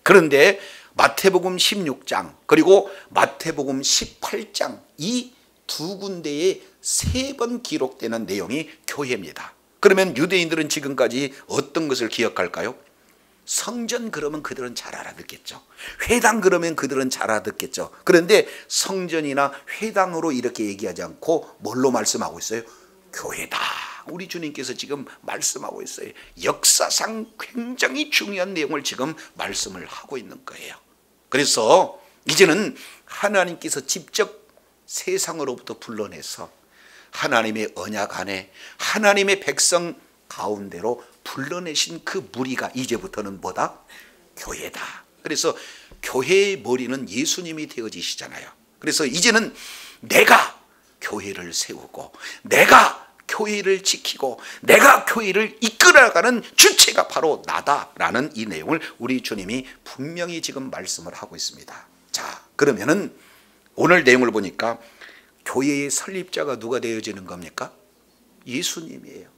그런데 마태복음 16장 그리고 마태복음 18장 이 2군데에 3번 기록되는 내용이 교회입니다. 그러면 유대인들은 지금까지 어떤 것을 기억할까요? 성전 그러면 그들은 잘 알아듣겠죠. 회당 그러면 그들은 잘 알아듣겠죠. 그런데 성전이나 회당으로 이렇게 얘기하지 않고 뭘로 말씀하고 있어요? 교회다. 우리 주님께서 지금 말씀하고 있어요. 역사상 굉장히 중요한 내용을 지금 말씀을 하고 있는 거예요. 그래서 이제는 하나님께서 직접 세상으로부터 불러내서 하나님의 언약 안에 하나님의 백성 가운데로 불러내신 그 무리가 이제부터는 뭐다? 교회다. 그래서 교회의 머리는 예수님이 되어지시잖아요. 그래서 이제는 내가 교회를 세우고 내가 교회를 지키고 내가 교회를 이끌어가는 주체가 바로 나다라는 이 내용을 우리 주님이 분명히 지금 말씀을 하고 있습니다. 자, 그러면은 오늘 내용을 보니까 교회의 설립자가 누가 되어지는 겁니까? 예수님이에요.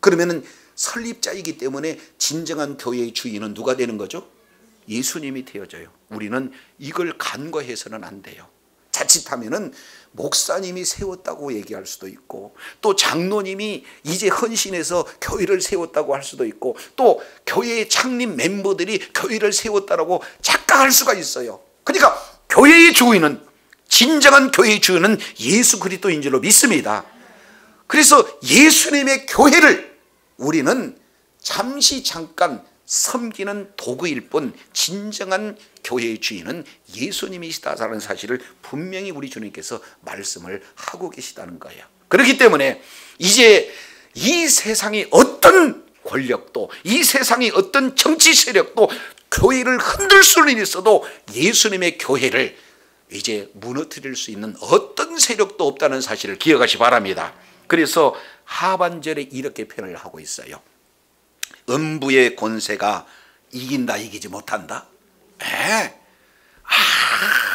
그러면은 설립자이기 때문에 진정한 교회의 주인은 누가 되는 거죠? 예수님이 되어져요. 우리는 이걸 간과해서는 안 돼요. 자칫하면은 목사님이 세웠다고 얘기할 수도 있고 또 장로님이 이제 헌신해서 교회를 세웠다고 할 수도 있고 또 교회의 창립 멤버들이 교회를 세웠다라고 착각할 수가 있어요. 그러니까 교회의 주인은 진정한 교회의 주인은 예수 그리스도인 줄로 믿습니다. 그래서 예수님의 교회를 우리는 잠깐 섬기는 도구일 뿐 진정한 교회의 주인은 예수님이시다라는 사실을 분명히 우리 주님께서 말씀을 하고 계시다는 거예요. 그렇기 때문에 이제 이 세상의 어떤 권력도 이 세상의 어떤 정치 세력도 교회를 흔들 수는 있어도 예수님의 교회를 이제 무너뜨릴 수 있는 어떤 세력도 없다는 사실을 기억하시 바랍니다. 그래서 하반절에 이렇게 표현을 하고 있어요. 음부의 권세가 이긴다 이기지 못한다.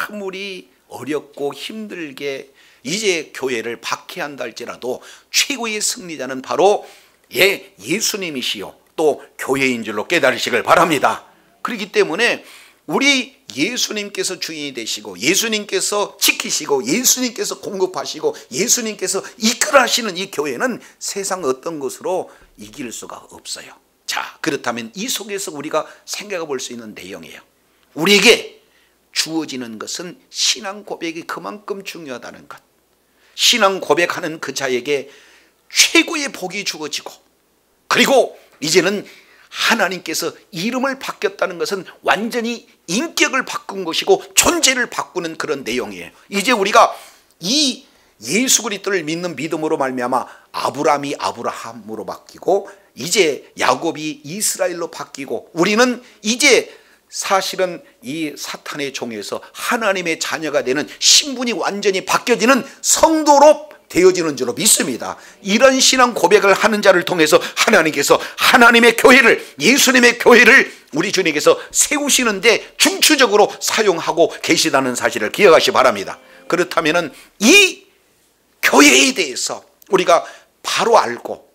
아무리 어렵고 힘들게 이제 교회를 박해한다 할지라도 최고의 승리자는 바로 예수님이시요 또 교회인 줄로 깨달으시길 바랍니다. 그렇기 때문에 우리 예수님께서 주인이 되시고 예수님께서 지키시고 예수님께서 공급하시고 예수님께서 이끌어하시는 이 교회는 세상 어떤 것으로 이길 수가 없어요. 자, 그렇다면 이 속에서 우리가 생각해 볼 수 있는 내용이에요. 우리에게 주어지는 것은 신앙 고백이 그만큼 중요하다는 것. 신앙 고백하는 그 자에게 최고의 복이 주어지고 그리고 이제는 하나님께서 이름을 바뀌었다는 것은 완전히 인격을 바꾼 것이고 존재를 바꾸는 그런 내용이에요. 이제 우리가 이 예수 그리스도를 믿는 믿음으로 말미암아 아브라함이 아브라함으로 바뀌고 이제 야곱이 이스라엘로 바뀌고 우리는 이제 사실은 이 사탄의 종에서 하나님의 자녀가 되는 신분이 완전히 바뀌어지는 성도로 되어지는 줄로 믿습니다. 이런 신앙 고백을 하는 자를 통해서 하나님께서 하나님의 교회를, 예수님의 교회를 우리 주님께서 세우시는데 중추적으로 사용하고 계시다는 사실을 기억하시기 바랍니다. 그렇다면 이 교회에 대해서 우리가 바로 알고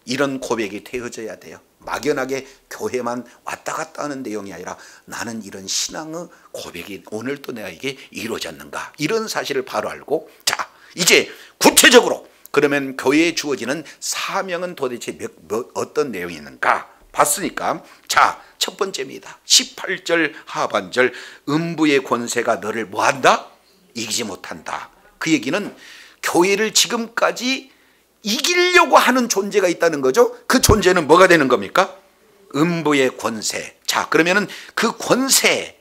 이런 고백이 되어져야 돼요. 막연하게 교회만 왔다 갔다 하는 내용이 아니라 나는 이런 신앙의 고백이 오늘도 내게 이루어졌는가, 이런 사실을 바로 알고, 자 이제 구체적으로 그러면 교회에 주어지는 사명은 도대체 어떤 내용이 있는가 봤으니까, 자 첫 번째입니다. 18절 하반절, 음부의 권세가 너를 뭐한다? 이기지 못한다. 그 얘기는 교회를 지금까지 이기려고 하는 존재가 있다는 거죠. 그 존재는 뭐가 되는 겁니까? 음부의 권세. 자 그러면은 그 권세에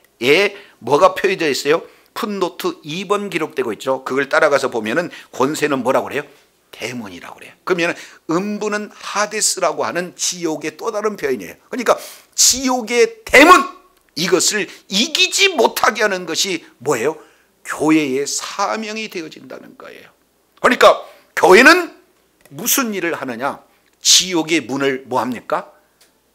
뭐가 표현되어 있어요? 풋노트 2번 기록되고 있죠. 그걸 따라가서 보면은 권세는 뭐라고 그래요? 데몬이라고 그래요. 그러면 음부는 하데스라고 하는 지옥의 또 다른 표현이에요. 그러니까 지옥의 데몬, 이것을 이기지 못하게 하는 것이 뭐예요? 교회의 사명이 되어진다는 거예요. 그러니까 교회는 무슨 일을 하느냐? 지옥의 문을 뭐합니까?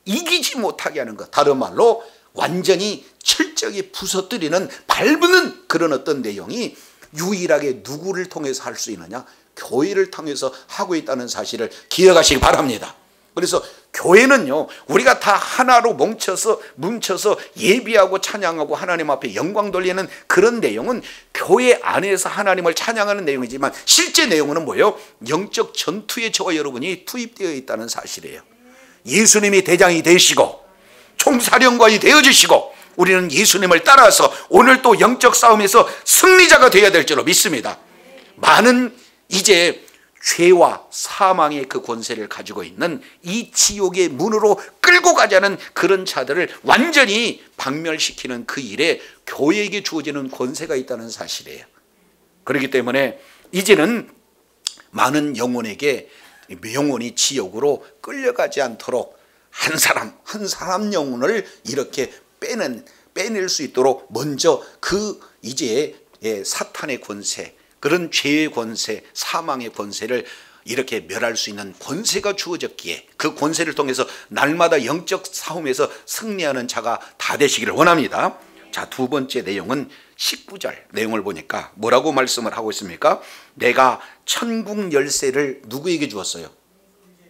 이기지 못하게 하는 것. 다른 말로 완전히 철저히 부서뜨리는, 밟는 그런 어떤 내용이 유일하게 누구를 통해서 할 수 있느냐? 교회를 통해서 하고 있다는 사실을 기억하시기 바랍니다. 그래서 교회는요, 우리가 다 하나로 뭉쳐서 예비하고 찬양하고 하나님 앞에 영광 돌리는 그런 내용은 교회 안에서 하나님을 찬양하는 내용이지만, 실제 내용은 뭐예요? 영적 전투에 저와 여러분이 투입되어 있다는 사실이에요. 예수님이 대장이 되시고 총사령관이 되어주시고 우리는 예수님을 따라서 오늘 또 영적 싸움에서 승리자가 되어야 될 줄로 믿습니다. 많은 이제 죄와 사망의 그 권세를 가지고 있는 이 지옥의 문으로 끌고 가자는 그런 자들을 완전히 박멸시키는 그 일에 교회에게 주어지는 권세가 있다는 사실이에요. 그렇기 때문에 이제는 많은 영혼이 지옥으로 끌려가지 않도록 한 사람 영혼을 이렇게 빼낼 수 있도록 먼저 그 이제 사탄의 권세, 그런 죄의 권세, 사망의 권세를 이렇게 멸할 수 있는 권세가 주어졌기에 그 권세를 통해서 날마다 영적 싸움에서 승리하는 자가 다 되시기를 원합니다. 자, 두 번째 내용은 19절 내용을 보니까 뭐라고 말씀을 하고 있습니까? 내가 천국 열쇠를 누구에게 주었어요?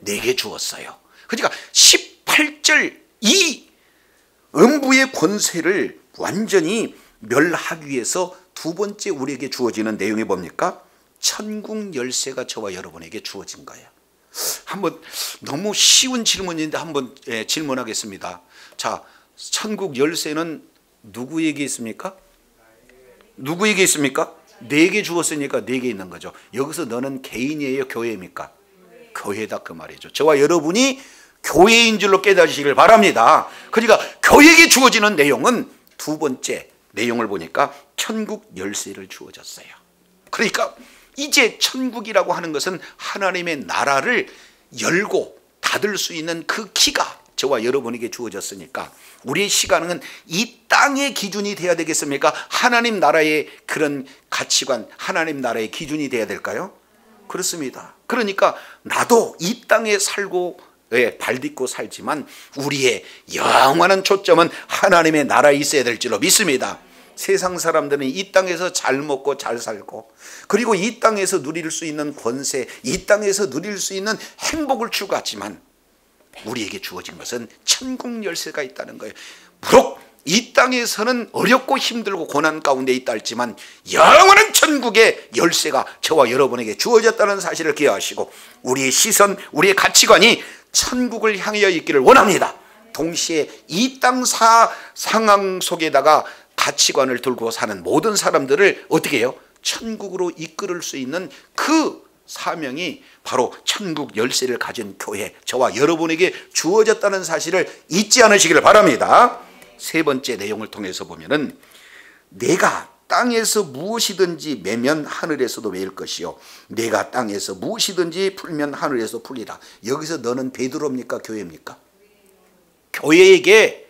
내게 주었어요. 그러니까 18절 이 음부의 권세를 완전히 멸하기 위해서 두 번째 우리에게 주어지는 내용이 뭡니까? 천국 열쇠가 저와 여러분에게 주어진 거예요. 한번 너무 쉬운 질문인데 한번 질문하겠습니다. 자, 천국 열쇠는 누구에게 있습니까? 누구에게 있습니까? 내게 주었으니까 내게 있는 거죠. 여기서 너는 개인이에요, 교회입니까? 교회다 그 말이죠. 저와 여러분이 교회인 줄로 깨달으시길 바랍니다. 그러니까 교회에게 주어지는 내용은 두 번째 내용을 보니까 천국 열쇠를 주어졌어요. 그러니까 이제 천국이라고 하는 것은 하나님의 나라를 열고 닫을 수 있는 그 키가 저와 여러분에게 주어졌으니까 우리의 시간은 이 땅의 기준이 돼야 되겠습니까? 하나님 나라의 그런 가치관, 하나님 나라의 기준이 돼야 될까요? 그렇습니다. 그러니까 나도 이 땅에 살고 발딛고 살지만 우리의 영원한 초점은 하나님의 나라에 있어야 될 줄로 믿습니다. 세상 사람들은 이 땅에서 잘 먹고 잘 살고 그리고 이 땅에서 누릴 수 있는 권세, 이 땅에서 누릴 수 있는 행복을 추구하지만 우리에게 주어진 것은 천국 열쇠가 있다는 거예요. 비록 이 땅에서는 어렵고 힘들고 고난 가운데 있다 할지만 영원한 천국의 열쇠가 저와 여러분에게 주어졌다는 사실을 기억하시고 우리의 시선, 우리의 가치관이 천국을 향하여 있기를 원합니다. 동시에 이 땅 상황 속에다가 가치관을 들고 사는 모든 사람들을 어떻게 해요? 천국으로 이끌을 수 있는 그 사명이 바로 천국 열쇠를 가진 교회, 저와 여러분에게 주어졌다는 사실을 잊지 않으시기를 바랍니다. 세 번째 내용을 통해서 보면은 내가 땅에서 무엇이든지 매면 하늘에서도 매일 것이요 내가 땅에서 무엇이든지 풀면 하늘에서 풀리라. 여기서 너는 베드로입니까? 교회입니까? 교회에게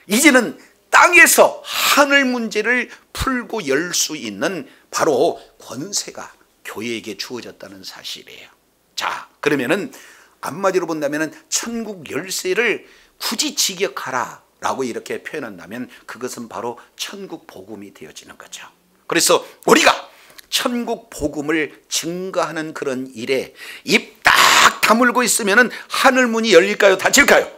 이제는 땅에서 하늘 문제를 풀고 열 수 있는 바로 권세가 교회에게 주어졌다는 사실이에요. 자, 그러면은 한마디로 본다면은 천국 열쇠를 굳이 직역하라 라고 이렇게 표현한다면 그것은 바로 천국 복음이 되어지는 거죠. 그래서 우리가 천국 복음을 증거하는 그런 일에 입 딱 다물고 있으면은 하늘 문이 열릴까요? 닫힐까요?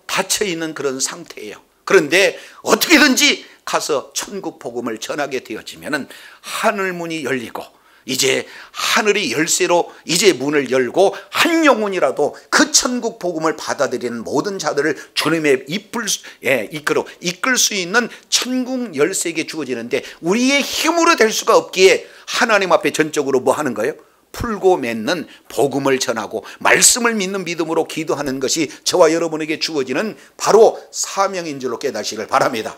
닫혀 있는 그런 상태예요. 그런데 어떻게든지 가서 천국 복음을 전하게 되어지면은 하늘 문이 열리고 이제 하늘이 열쇠로 이제 문을 열고 한 영혼이라도 그 천국 복음을 받아들이는 모든 자들을 주님의 이끌 수 있는 천국 열쇠에게 주어지는데 우리의 힘으로 될 수가 없기에 하나님 앞에 전적으로 뭐 하는 거예요? 풀고 맺는 복음을 전하고 말씀을 믿는 믿음으로 기도하는 것이 저와 여러분에게 주어지는 바로 사명인 줄로 깨닫시길 바랍니다.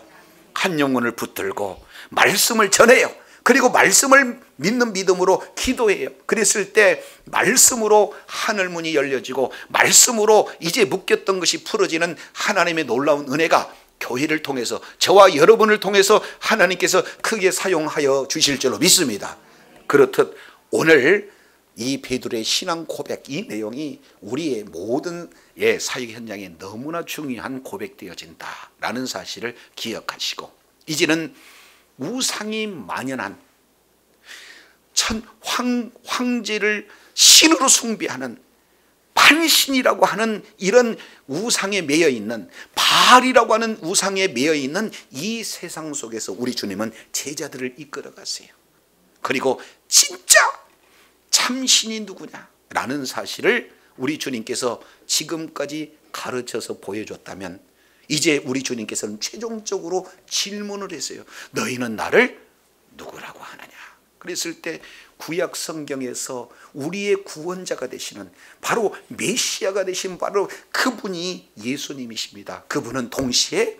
한 영혼을 붙들고 말씀을 전해요. 그리고 말씀을 믿는 믿음으로 기도해요. 그랬을 때 말씀으로 하늘문이 열려지고 말씀으로 이제 묶였던 것이 풀어지는 하나님의 놀라운 은혜가 교회를 통해서 저와 여러분을 통해서 하나님께서 크게 사용하여 주실 줄로 믿습니다. 그렇듯 오늘 이 베드로의 신앙 고백, 이 내용이 우리의 모든 사역 현장에 너무나 중요한 고백되어진다라는 사실을 기억하시고 이제는 우상이 만연한 황제를 신으로 숭배하는 판신이라고 하는 이런 우상에 매여 있는 바알이라고 하는 우상에 매여 있는 이 세상 속에서 우리 주님은 제자들을 이끌어 가세요. 그리고 진짜 참신이 누구냐라는 사실을 우리 주님께서 지금까지 가르쳐서 보여줬다면 이제 우리 주님께서는 최종적으로 질문을 했어요. 너희는 나를 누구라고 하느냐? 그랬을 때 구약 성경에서 우리의 구원자가 되시는 바로 메시아가 되신 바로 그분이 예수님이십니다. 그분은 동시에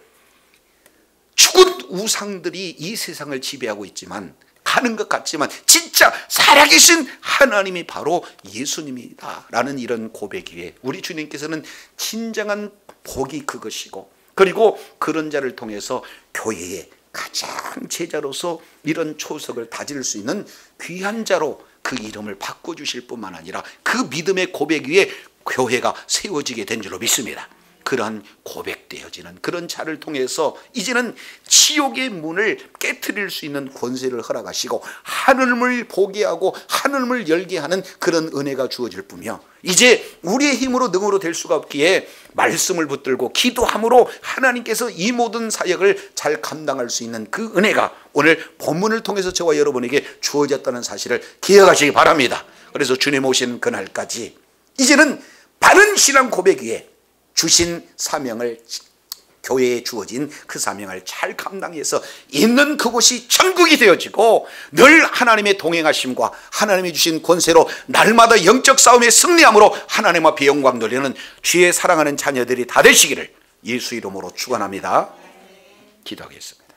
죽은 우상들이 이 세상을 지배하고 있지만 가는 것 같지만 진짜 살아계신 하나님이 바로 예수님이다라는 이런 고백이에 우리 주님께서는 진정한 복이 그것이고 그리고 그런 자를 통해서 교회의 가장 제자로서 이런 초석을 다질 수 있는 귀한 자로 그 이름을 바꿔주실 뿐만 아니라 그 믿음의 고백 위에 교회가 세워지게 된 줄로 믿습니다. 그러한 고백되어지는 그런 자를 통해서 이제는 지옥의 문을 깨트릴 수 있는 권세를 허락하시고 하늘을 보게 하고 하늘을 열게 하는 그런 은혜가 주어질 뿐이요 이제 우리의 힘으로 능으로 될 수가 없기에 말씀을 붙들고 기도함으로 하나님께서 이 모든 사역을 잘 감당할 수 있는 그 은혜가 오늘 본문을 통해서 저와 여러분에게 주어졌다는 사실을 기억하시기 바랍니다. 그래서 주님 오신 그날까지 이제는 바른 신앙 고백 위에 주신 사명을 교회에 주어진 그 사명을 잘 감당해서 있는 그곳이 천국이 되어지고 늘 하나님의 동행하심과 하나님이 주신 권세로 날마다 영적 싸움에 승리함으로 하나님 앞에 영광 돌리는 주의 사랑하는 자녀들이 다 되시기를 예수 이름으로 축원합니다. 기도하겠습니다.